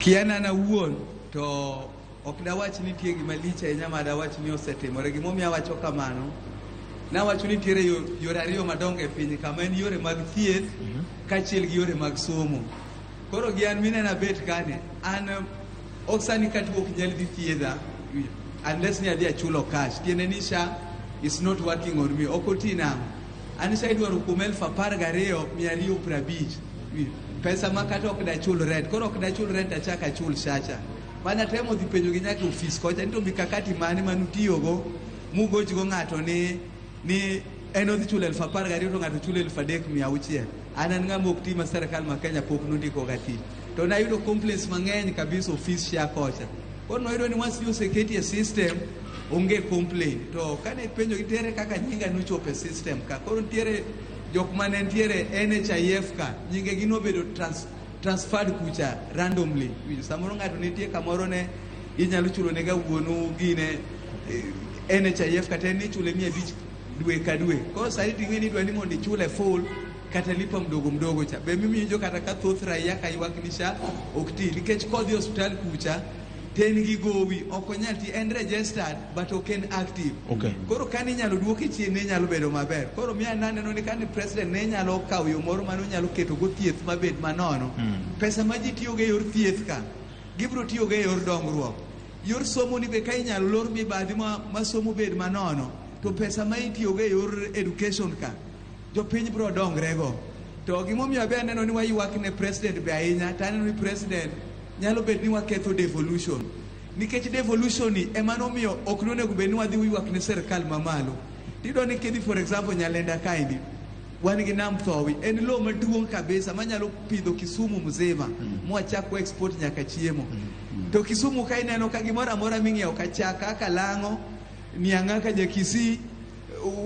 Kiana na wuon to ok dawach ni tie gima lich ahinya ma dawach ni osetimore. Gimomiyo awacho kamano, nawacho ni tiere yore ariyo madongo e piny kama en yore mag thieth kaachiel gi yore mag somo. Koro gi an minena bet kane an oksani katuo ok nyal dhi thiedha unless ni adhi achulo cash. Tiende ni SHA is not working on me. Ok oti nang'o. An SHA idwaro kuom 12,250 pesa ma kata ok dachul rent. Koro ok dachul rent achak achul SHA cha. Mana temo dhi penjo gi nyaka ofis kocha ni to mikakati mane manutiyogo mugochgo ng'ato ni en odhi chulo 12,000 to ng'ato chulo 3,600. An ng'ama ok ti ma sirkal ma Kenya pok nondiko ga ti. To nayudo complaints mang'eny kabisa ofis SHA kocha. Koro noyudo ni once oseketi e system onge complaint. To kane penjo gi tere kaka nyinga nochopo e system ka. Koro ntiere jok mane ntiere NHIF ka nyinge gi nobedo transferred kucha randomly. Samoro ng'ato nitie kamoro ne inyalo chulo ne ga wuonu gine NHIF kata ni chule 500 dwe ka dwe. Koro sani ting'e ni dwa ni mondo ichule full kata lipa mdogo cha. Be mimi jo kata ka thoth raia ka ywak ni SHA ok ti nikech kodhi hospital kucha ten gi gowi ok onyal ti en registered but ok en active. Okay. Koro kani nyalo duoke chien ne nyalo bedo maber. Koro miya naneno ni kani president ne nyalo kawo yo moro mano nyalo keto go thieth mabed manono. Pesa ma ji tiyo ge yor thieth ka gibro tiyo ge yor dongruok. Yor somo ni be ka inyalo lor mibadhi ma somo bed manono to pesa ma itiyo ge yor education ka jopiny bro dongrego. To gimomiyo be aneno ni waywak ne president be ahinya to aneno ni president nyalo bet ni waketho devolution. Nikech devolution ni emanomiyo ok nonego bed ni wadhi ywak ne sirkal mamalo. Tido ni kidhi for example Nyalenda kaindi wan gi nam thowi en lo maduong' kabisa manyalo pidho Kisumu mzima mwachak export nyaka chiemo. To Kisumu ka ineno ka gimoro amora ming'iewo ka chak kaka lang'o niang'a ka jakisi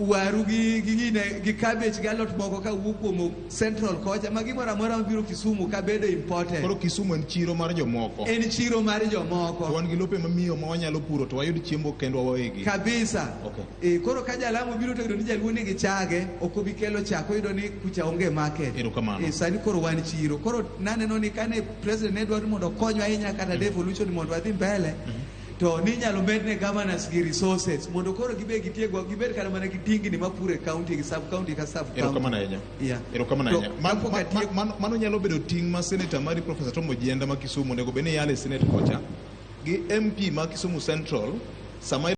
waru gi cabbage gi alot moko ka wuok kuom central kocha ma gimoro amora mabiro Kisumu ka bedo imported. Koro Kisumu en chiro mar jomoko. En chiro mar jomoko. To wan gi lope mamiyo ma wanyalo puro to wayud chiemo kendo wawegi. Kabisa. Okay. Koro ka Jalamo biro to yudo ni jaluo nigi chage ok obi kelo chak oyudo ni kucha onge market. Erokamano. Sani koro wan chiro. Koro naneno ni kane president ne dwaro mondo konywa ahinya kata devolution mondo wadhi mbele. To ni nyalo medne governors gi resources mondo koro gibe gitiego gibed kana mana gitingni mapure county gi sub county ka sub county. Erokamano ahinya. Yeah. Erokamano ahinya. Mano nyalo bedo ting' ma senator mari Professor Tom Ojienda ma Kisumu nego bene yale senate kocha gi MP ma Kisumu Central sama